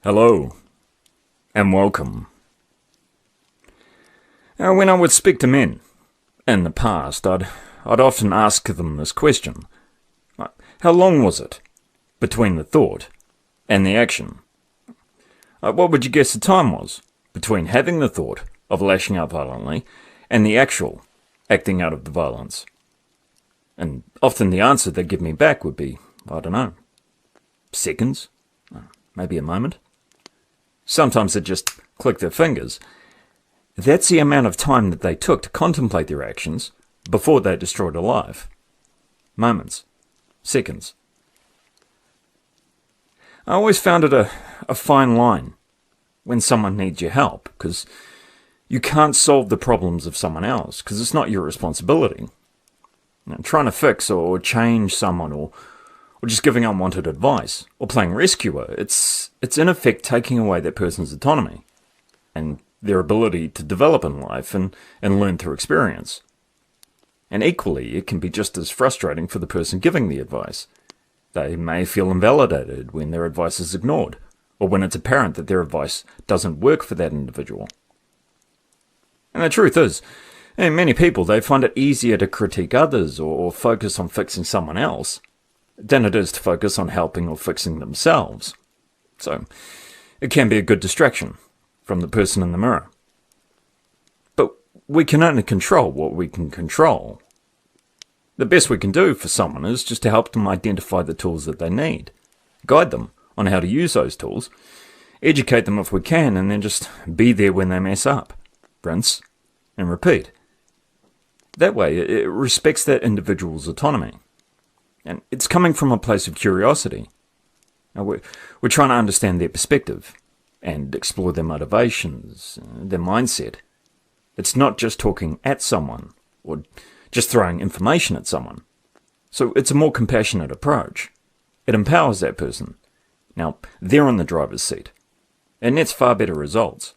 Hello, and welcome. Now, when I would speak to men in the past, I'd often ask them this question. How long was it between the thought and the action? What would you guess the time was between having the thought of lashing out violently and the actual acting out of the violence? And often the answer they'd give me back would be, I don't know, seconds, maybe a moment. Sometimes they'd just click their fingers. That's the amount of time that they took to contemplate their actions before they destroyed a life. Moments. Seconds. I always found it a fine line when someone needs your help, because you can't solve the problems of someone else, because it's not your responsibility. Trying to fix or change someone, or just giving unwanted advice, or playing rescuer, it's in effect taking away that person's autonomy and their ability to develop in life and learn through experience. And equally, it can be just as frustrating for the person giving the advice. They may feel invalidated when their advice is ignored, or when it's apparent that their advice doesn't work for that individual. And the truth is, many people, they find it easier to critique others or focus on fixing someone else than it is to focus on helping or fixing themselves. So, it can be a good distraction from the person in the mirror. But we can only control what we can control. The best we can do for someone is just to help them identify the tools that they need, guide them on how to use those tools, educate them if we can, and then just be there when they mess up. Rinse and repeat. That way, it respects that individual's autonomy. And it's coming from a place of curiosity. Now, we're trying to understand their perspective and explore their motivations, their mindset. It's not just talking at someone or just throwing information at someone. So it's a more compassionate approach. It empowers that person. Now, they're in the driver's seat. And that's far better results.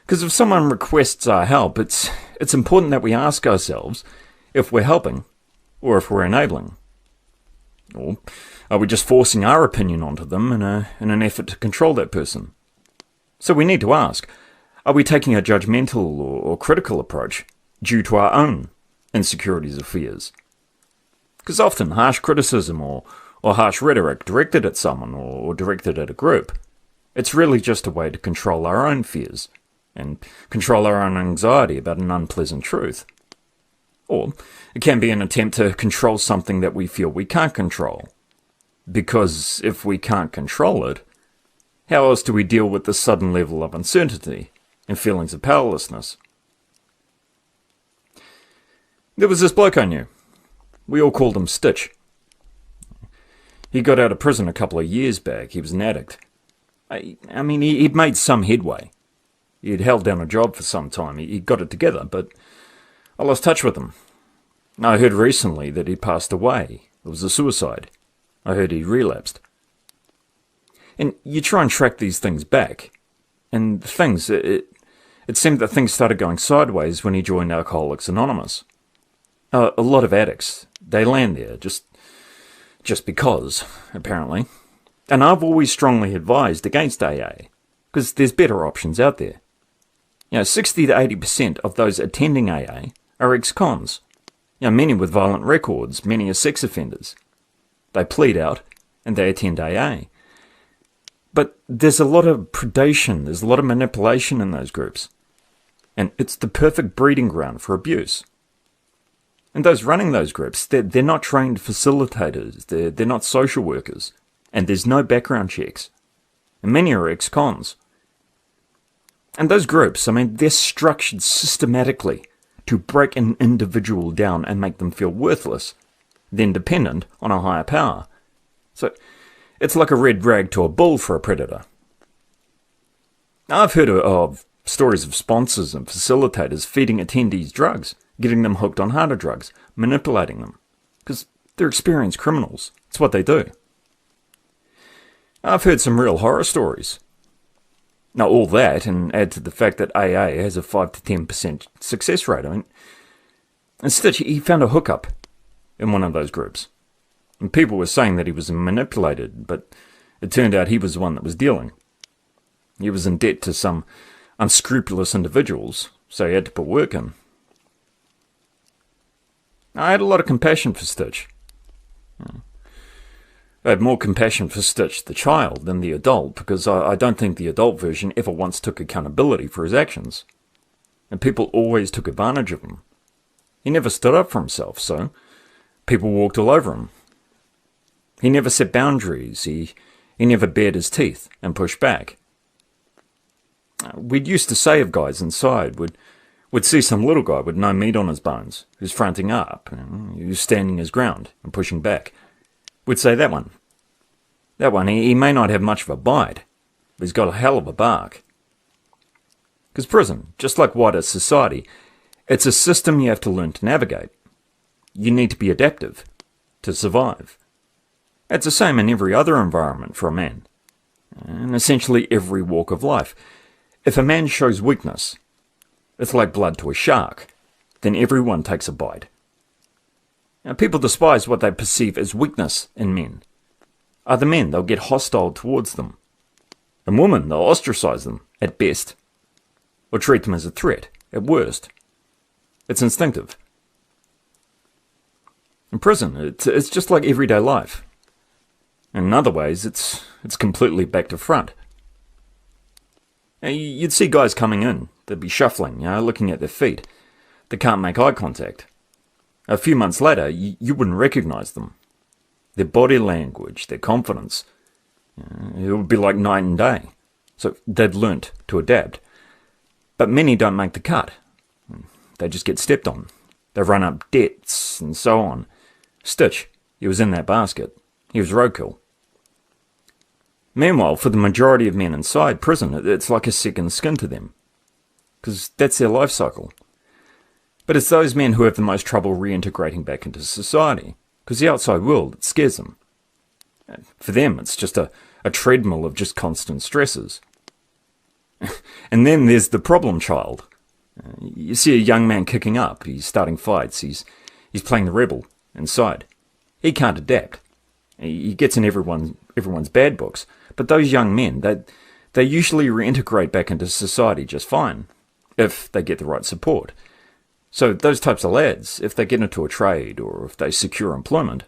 Because if someone requests our help, it's important that we ask ourselves if we're helping or if we're enabling. Or are we just forcing our opinion onto them in an effort to control that person? So we need to ask, are we taking a judgmental or critical approach due to our own insecurities or fears? Because often harsh criticism or harsh rhetoric directed at someone or directed at a group, it's really just a way to control our own fears and control our own anxiety about an unpleasant truth. Or it can be an attempt to control something that we feel we can't control. Because if we can't control it, how else do we deal with the sudden level of uncertainty and feelings of powerlessness? There was this bloke I knew. We all called him Stitch. He got out of prison a couple of years back. He was an addict. I mean, he'd made some headway. He'd held down a job for some time. He got it together, but I lost touch with him. I heard recently that he passed away. It was a suicide. I heard he relapsed. And you try and track these things back. And it seemed that things started going sideways when he joined Alcoholics Anonymous. A lot of addicts, they land there just because, apparently. And I've always strongly advised against AA, because there's better options out there. 60 to 80% of those attending AA are ex-cons. Many with violent records, many are sex offenders. They plead out and they attend AA. But there's a lot of predation, there's a lot of manipulation in those groups. And it's the perfect breeding ground for abuse. And those running those groups, they're not trained facilitators, they're not social workers, and there's no background checks. And many are ex-cons. And those groups, they're structured systematically to break an individual down and make them feel worthless, then dependent on a higher power. So it's like a red rag to a bull for a predator. I've heard of stories of sponsors and facilitators feeding attendees drugs, getting them hooked on harder drugs, manipulating them, because they're experienced criminals. It's what they do. I've heard some real horror stories. Now, all that, and add to the fact that AA has a 5 to 10% success rate. And Stitch, he found a hookup in one of those groups. And people were saying that he was manipulated, but It turned out he was the one that was dealing. He was in debt to some unscrupulous individuals, so he had to put work in. I had a lot of compassion for Stitch. I had more compassion for Stitch the child than the adult, because I don't think the adult version ever once took accountability for his actions. And people always took advantage of him. He never stood up for himself, so people walked all over him. He never set boundaries, he never bared his teeth and pushed back. We'd used to say of guys inside, we'd see some little guy with no meat on his bones, who's fronting up, who's standing his ground and pushing back. We'd say that one, he may not have much of a bite, but he's got a hell of a bark. Because prison, just like wider society, it's a system you have to learn to navigate. You need to be adaptive to survive. It's the same in every other environment for a man, in essentially every walk of life. If a man shows weakness, it's like blood to a shark, then everyone takes a bite. Now, people despise what they perceive as weakness in men. Other men, they'll get hostile towards them. And women, they'll ostracize them, at best, or treat them as a threat, at worst. It's instinctive. In prison, it's just like everyday life. In other ways, it's completely back to front. Now, you'd see guys coming in, they'd be shuffling, looking at their feet. They can't make eye contact. A few months later, you wouldn't recognize them. Their body language, their confidence, it would be like night and day. So they'd learnt to adapt. But many don't make the cut. They just get stepped on. They run up debts and so on. Stitch, he was in that basket. He was roadkill. Meanwhile, for the majority of men inside prison, it's like a second skin to them. Because that's their life cycle. But it's those men who have the most trouble reintegrating back into society. Because the outside world, it scares them. For them, it's just a treadmill of just constant stresses. And then there's the problem child. You see a young man kicking up, he's starting fights, he's playing the rebel inside. He can't adapt. He gets in everyone's bad books. But those young men, they usually reintegrate back into society just fine, if they get the right support. So those types of lads, if they get into a trade or if they secure employment,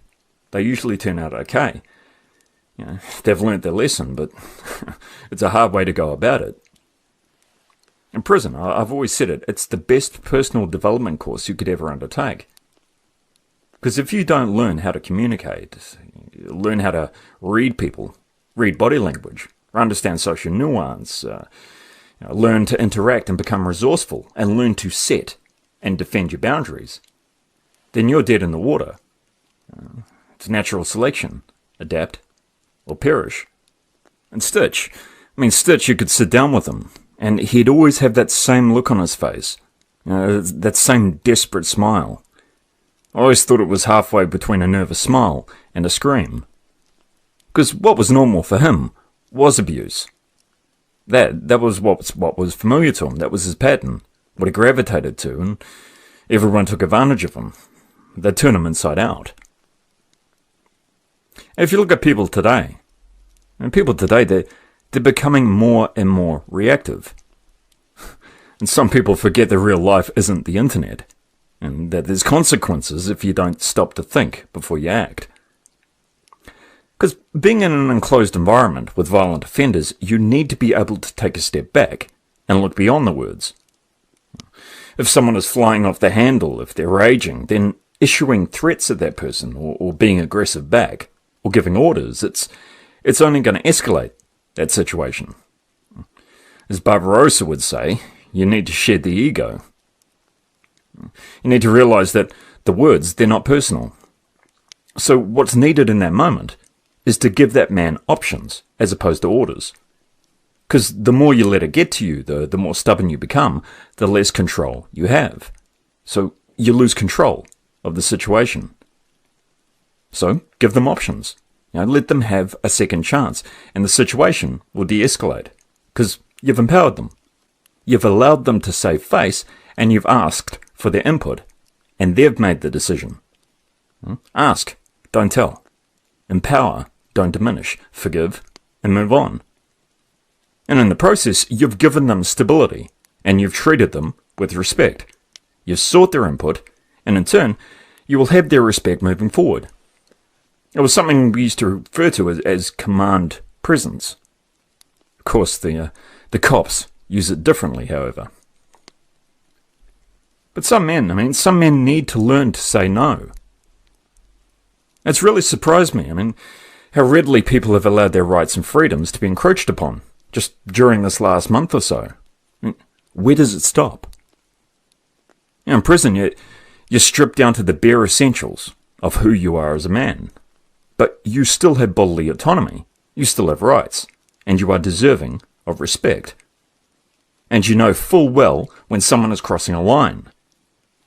they usually turn out okay. They've learnt their lesson, but it's a hard way to go about it. In prison, I've always said it's the best personal development course you could ever undertake. Because if you don't learn how to communicate, learn how to read people, read body language, understand social nuance, learn to interact and become resourceful, and learn to set and defend your boundaries, then you're dead in the water. It's natural selection. Adapt or perish. And Stitch, you could sit down with him, and he'd always have that same look on his face, that same desperate smile. I always thought it was halfway between a nervous smile and a scream. Because what was normal for him was abuse. That was what was familiar to him. That was his pattern, what he gravitated to, and everyone took advantage of him. They'd turn him inside out. If you look at people today, they're becoming more and more reactive. And some people forget that real life isn't the internet, and that there's consequences if you don't stop to think before you act. Because being in an enclosed environment with violent offenders, you need to be able to take a step back and look beyond the words. If someone is flying off the handle, if they're raging, then issuing threats at that person or being aggressive back or giving orders, it's only going to escalate that situation. As Barbarossa would say, you need to shed the ego. You need to realize that the words, they're not personal. So what's needed in that moment is to give that man options as opposed to orders. Because the more you let it get to you, the more stubborn you become, the less control you have. So you lose control of the situation. So give them options. Let them have a second chance, and the situation will de-escalate. Because you've empowered them. You've allowed them to save face, and you've asked for their input, and they've made the decision. Ask, don't tell. Empower, don't diminish. Forgive, and move on. And in the process, you've given them stability, and you've treated them with respect. You've sought their input, and in turn, you will have their respect moving forward. It was something we used to refer to as command presence. Of course, the cops use it differently, however. But some men need to learn to say no. It's really surprised me, how readily people have allowed their rights and freedoms to be encroached upon, just during this last month or so. Where does it stop? In prison, you're stripped down to the bare essentials of who you are as a man. But you still have bodily autonomy, you still have rights, and you are deserving of respect. And you know full well when someone is crossing a line.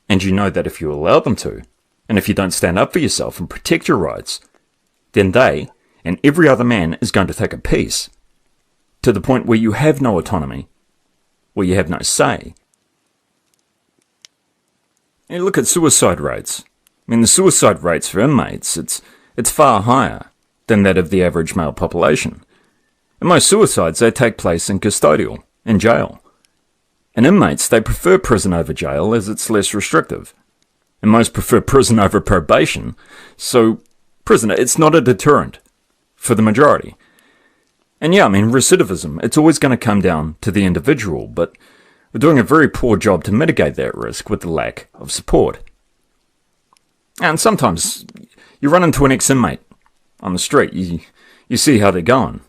And you know that if you allow them to, and if you don't stand up for yourself and protect your rights, then they and every other man is going to take a piece, to the point where you have no autonomy, where you have no say. You look at suicide rates. The suicide rates for inmates, it's far higher than that of the average male population. And most suicides, they take place in custodial, in jail. And inmates, they prefer prison over jail as it's less restrictive. And most prefer prison over probation, so prison, it's not a deterrent for the majority. And recidivism, it's always going to come down to the individual, but we're doing a very poor job to mitigate that risk with the lack of support. And sometimes you run into an ex-inmate on the street, you see how they're going.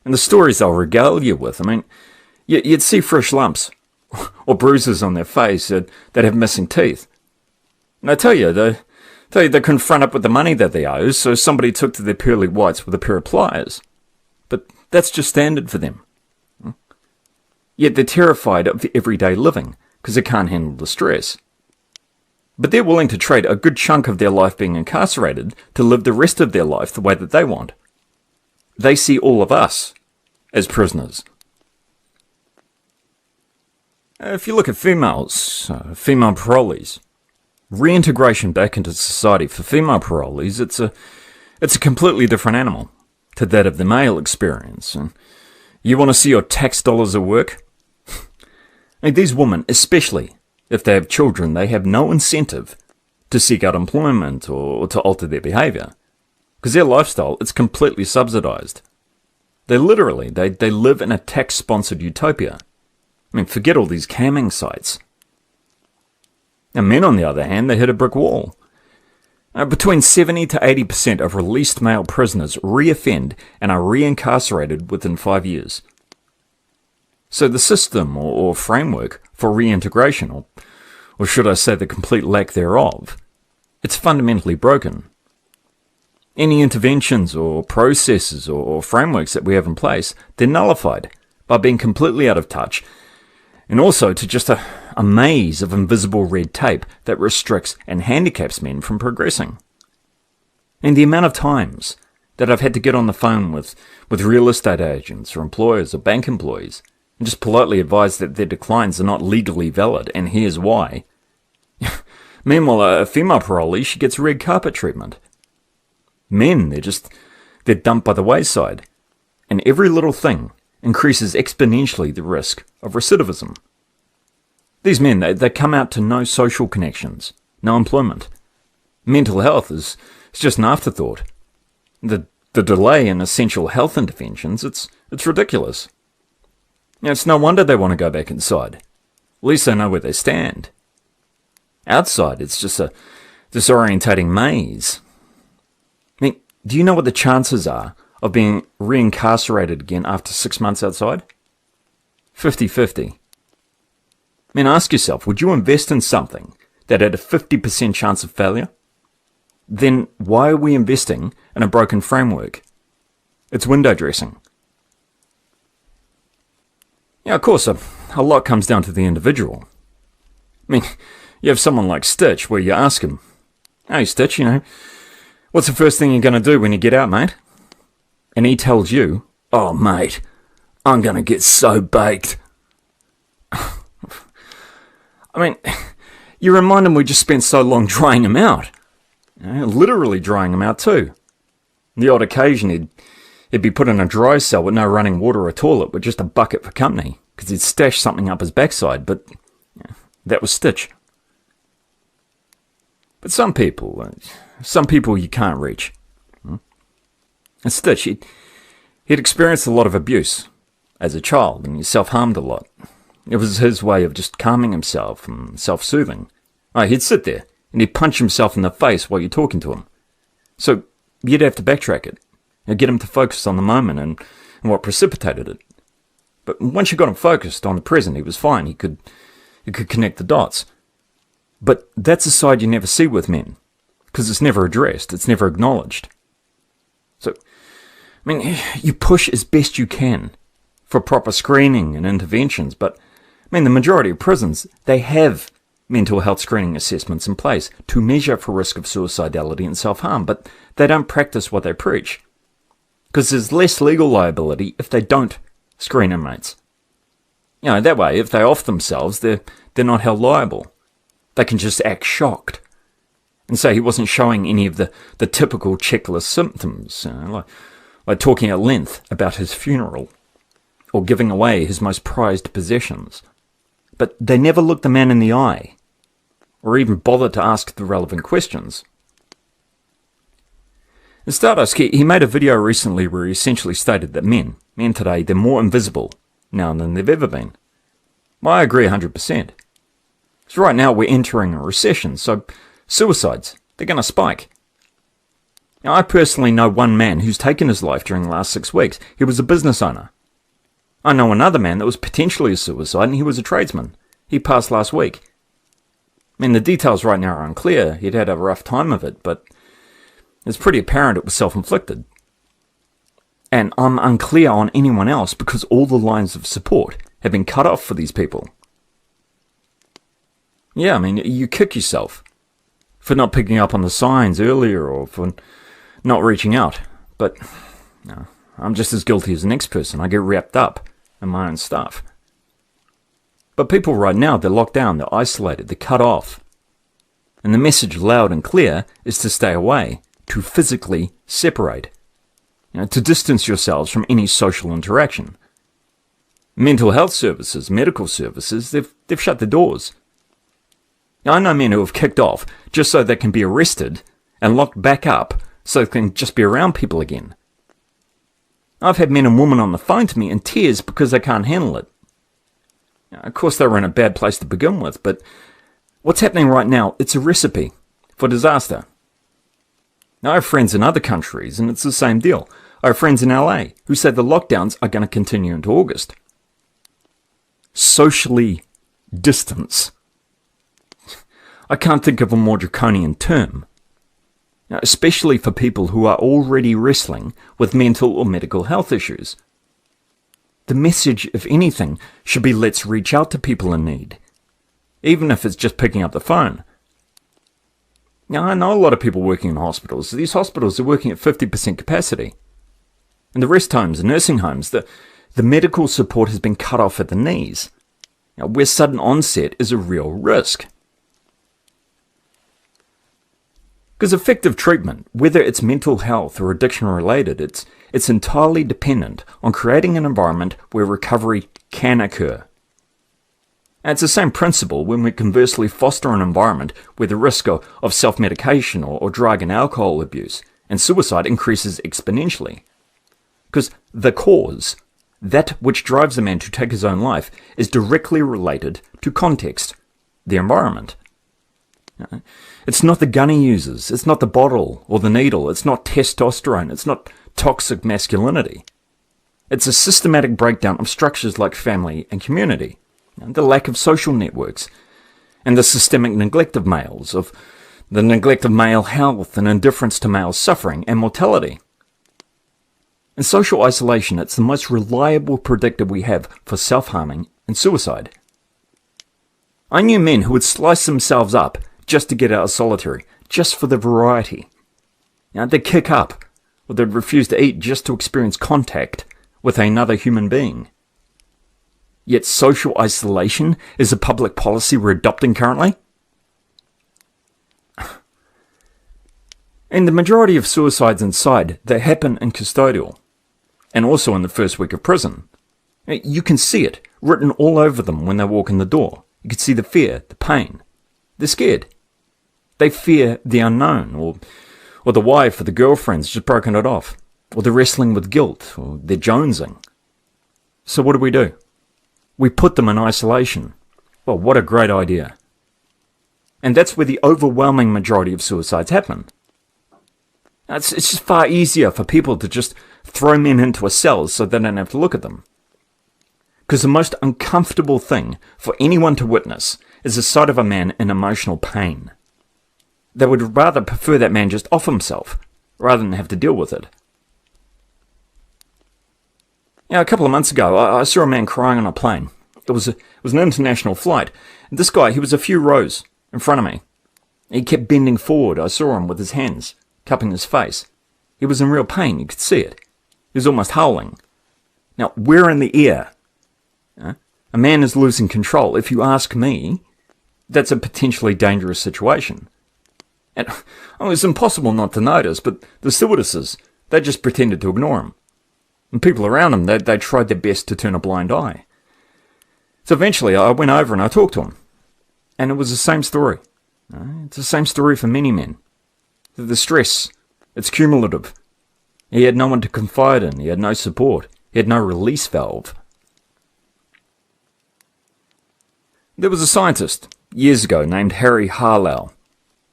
And the stories they'll regale you with, you'd see fresh lumps or bruises on their face that have missing teeth. And I tell you, they couldn't front up with the money that they owe, so somebody took to their pearly whites with a pair of pliers. But that's just standard for them. Yet they're terrified of everyday living, because they can't handle the stress. But they're willing to trade a good chunk of their life being incarcerated to live the rest of their life the way that they want. They see all of us as prisoners. If you look at females, female parolees, reintegration back into society for female parolees, it's a completely different animal to that of the male experience. And you want to see your tax dollars at work? These women, especially if they have children, they have no incentive to seek out employment or to alter their behaviour, because their lifestyle is completely subsidised. They live in a tax-sponsored utopia. Forget all these camming sites. Now, men, on the other hand, they hit a brick wall. Between 70 to 80% of released male prisoners reoffend and are reincarcerated within 5 years. So the system or framework for reintegration, or should I say the complete lack thereof, it's fundamentally broken. Any interventions or processes or frameworks that we have in place, they're nullified by being completely out of touch, and also to just a maze of invisible red tape that restricts and handicaps men from progressing. And the amount of times that I've had to get on the phone with real estate agents or employers or bank employees and just politely advise that their declines are not legally valid, and here's why. Meanwhile, a female parolee, she gets red carpet treatment. Men, they're dumped by the wayside, and every little thing increases exponentially the risk of recidivism. These men, they come out to no social connections, no employment. Mental health is just an afterthought. The delay in essential health interventions, it's ridiculous. It's no wonder they want to go back inside. At least they know where they stand. Outside, it's just a disorientating maze. Do you know what the chances are of being reincarcerated again after 6 months outside? 50-50. Ask yourself, would you invest in something that had a 50% chance of failure? Then why are we investing in a broken framework? It's window dressing. Of course, a lot comes down to the individual. You have someone like Stitch where you ask him, "Hey Stitch, what's the first thing you're going to do when you get out, mate?" And he tells you, "Oh mate, I'm going to get so baked." You remind him we just spent so long drying him out. Literally drying him out too. The odd occasion He'd be put in a dry cell with no running water or toilet with just a bucket for company, because he'd stashed something up his backside, but that was Stitch. But some people you can't reach. And Stitch, he'd experienced a lot of abuse as a child, and he self-harmed a lot. It was his way of just calming himself and self-soothing. He'd sit there, and he'd punch himself in the face while you're talking to him. So you'd have to backtrack it, and get him to focus on the moment and what precipitated it. But once you got him focused on the present, he was fine. He could connect the dots. But that's a side you never see with men, because it's never addressed, it's never acknowledged. So, you push as best you can for proper screening and interventions, but, the majority of prisons, they have mental health screening assessments in place to measure for risk of suicidality and self-harm, but they don't practice what they preach. Because there's less legal liability if they don't screen inmates. That way, if they off themselves, they're not held liable. They can just act shocked and say he wasn't showing any of the typical checklist symptoms, like talking at length about his funeral or giving away his most prized possessions. But they never look the man in the eye or even bother to ask the relevant questions. In Stardust, he made a video recently where he essentially stated that men today, they're more invisible now than they've ever been. Well, I agree 100%. So right now we're entering a recession, so suicides, they're going to spike. Now, I personally know one man who's taken his life during the last 6 weeks. He was a business owner. I know another man that was potentially a suicide, and he was a tradesman. He passed last week. The details right now are unclear. He'd had a rough time of it, but it's pretty apparent it was self-inflicted. And I'm unclear on anyone else because all the lines of support have been cut off for these people. Yeah, you kick yourself for not picking up on the signs earlier or for not reaching out. But I'm just as guilty as the next person. I get wrapped up in my own stuff. But people right now, they're locked down, they're isolated, they're cut off. And the message loud and clear is to stay away, to physically separate, to distance yourselves from any social interaction. Mental health services, medical services, they've shut their doors. I know men who have kicked off just so they can be arrested and locked back up so they can just be around people again. I've had men and women on the phone to me in tears because they can't handle it. Of course, they were in a bad place to begin with, but what's happening right now, it's a recipe for disaster. Now, I have friends in other countries, and it's the same deal. I have friends in LA who say the lockdowns are going to continue into August. Socially distance. I can't think of a more draconian term, especially for people who are already wrestling with mental or medical health issues. The message, if anything, should be let's reach out to people in need, even if it's just picking up the phone. Now, I know a lot of people working in hospitals. These hospitals are working at 50% capacity. In the rest homes and nursing homes, the medical support has been cut off at the knees, where sudden onset is a real risk. Because effective treatment, whether it's mental health or addiction related, it's entirely dependent on creating an environment where recovery can occur. And it's the same principle when we conversely foster an environment where the risk of self-medication or drug and alcohol abuse and suicide increases exponentially. Because the cause, that which drives a man to take his own life, is directly related to context, the environment. It's not the gun he uses, it's not the bottle or the needle, it's not testosterone, it's not toxic masculinity. It's a systematic breakdown of structures like family and community, the lack of social networks, and the systemic neglect of males, of the neglect of male health and indifference to male suffering and mortality. In social isolation, it's the most reliable predictor we have for self-harming and suicide. I knew men who would slice themselves up just to get out of solitary, just for the variety. They'd kick up, or they'd refuse to eat just to experience contact with another human being. Yet social isolation is a public policy we're adopting currently? And the majority of suicides inside, they happen in custodial. and also in the first week of prison. You can see it written all over them when they walk in the door. You can see the fear, the pain. They're scared. They fear the unknown, or the wife or the girlfriend's just broken it off, or they're wrestling with guilt, or they're jonesing. So what do? We put them in isolation. Well, what a great idea. And that's where the overwhelming majority of suicides happen. It's just far easier for people to just throw men into a cell so they don't have to look at them. Because the most uncomfortable thing for anyone to witness is the sight of a man in emotional pain. They would rather prefer that man just off himself, rather than have to deal with it. A couple of months ago, I saw a man crying on a plane. It was an international flight, and this guy, he was a few rows in front of me. He kept bending forward. I saw him with his hands cupping his face. He was in real pain, you could see it. He was almost howling. Now, we're in the air. A man is losing control. If you ask me, that's a potentially dangerous situation. And it was impossible not to notice, but the stewardesses, they just pretended to ignore him. And people around him, they tried their best to turn a blind eye. So eventually I went over and I talked to him. And it was the same story. It's the same story for many men. The stress, it's cumulative. He had no one to confide in. He had no support. He had no release valve. There was a scientist years ago named Harry Harlow.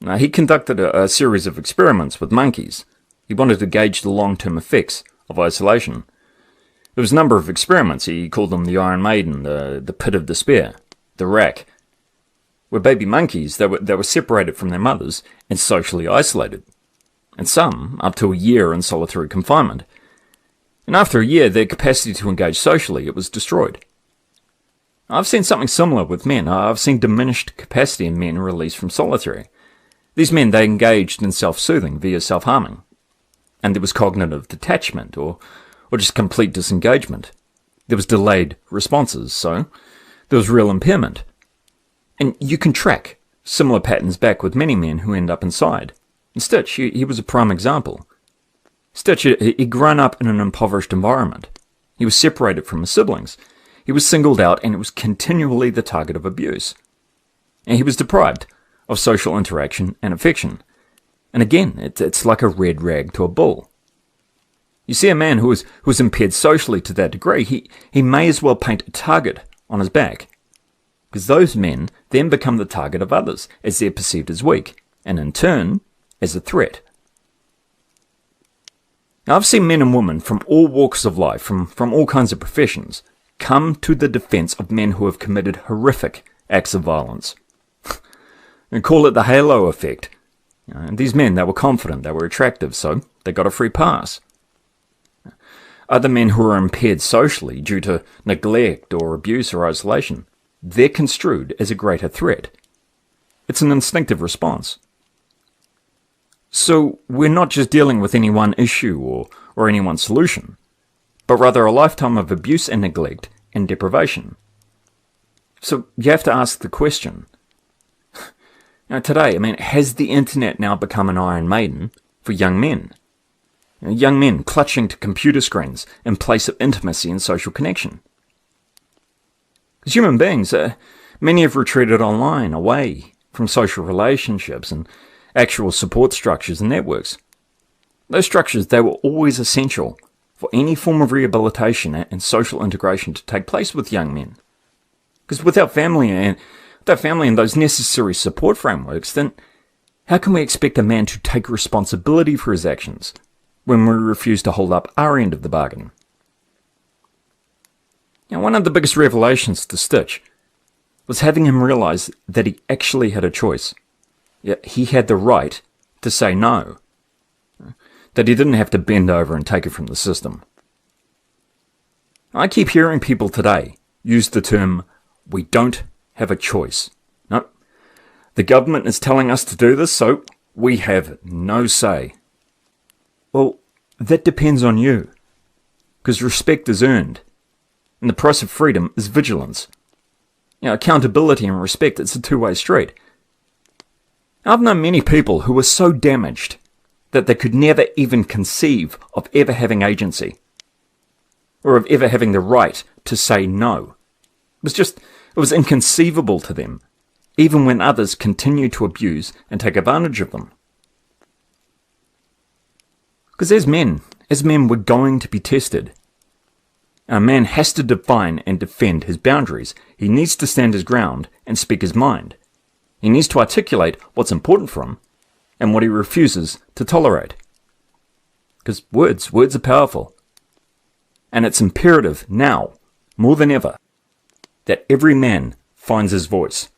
Now, he conducted a series of experiments with monkeys. He wanted to gauge the long-term effects of isolation. There was a number of experiments. He called them the Iron Maiden, the Pit of Despair, the Rack, where baby monkeys, they were separated from their mothers and socially isolated, and some up to a year in solitary confinement. And after a year, their capacity to engage socially, it was destroyed. I've seen something similar with men. I've seen diminished capacity in men released from solitary. These men, they engaged in self-soothing via self-harming. And there was cognitive detachment or just complete disengagement. There was delayed responses, so there was real impairment. And you can track similar patterns back with many men who end up inside. And Stitch, he was a prime example. Stitch, he'd grown up in an impoverished environment. He was separated from his siblings. He was singled out and was continually the target of abuse. And he was deprived of social interaction and affection. And again, it's like a red rag to a bull. You see a man who was impaired socially to that degree, he may as well paint a target on his back. Because those men then become the target of others as they're perceived as weak, and in turn, as a threat. Now, I've seen men and women from all walks of life, from all kinds of professions, come to the defense of men who have committed horrific acts of violence. And call it the halo effect. And these men, they were confident, they were attractive, so they got a free pass. Other men who are impaired socially due to neglect or abuse or isolation, they're construed as a greater threat. It's an instinctive response. So we're not just dealing with any one issue or any one solution, but rather a lifetime of abuse and neglect and deprivation. So you have to ask the question. Now today, has the internet now become an Iron Maiden for young men? Young men clutching to computer screens in place of intimacy and social connection. As human beings, many have retreated online, away from social relationships and actual support structures and networks. Those structures, they were always essential for any form of rehabilitation and social integration to take place with young men. Because without family and those necessary support frameworks, then how can we expect a man to take responsibility for his actions when we refuse to hold up our end of the bargain? Now, one of the biggest revelations to Stitch was having him realize that he actually had a choice. He had the right to say no. That he didn't have to bend over and take it from the system. I keep hearing people today use the term, we don't have a choice. No, the government is telling us to do this, so we have no say. Well, that depends on you. Because respect is earned. And the price of freedom is vigilance. Accountability and respect, it's a two-way street. I've known many people who were so damaged that they could never even conceive of ever having agency. or of ever having the right to say no. It was inconceivable to them, even when others continued to abuse and take advantage of them. Because as men we're going to be tested. A man has to define and defend his boundaries. He needs to stand his ground and speak his mind. He needs to articulate what's important for him and what he refuses to tolerate. Because words are powerful. And it's imperative now, more than ever, that every man finds his voice.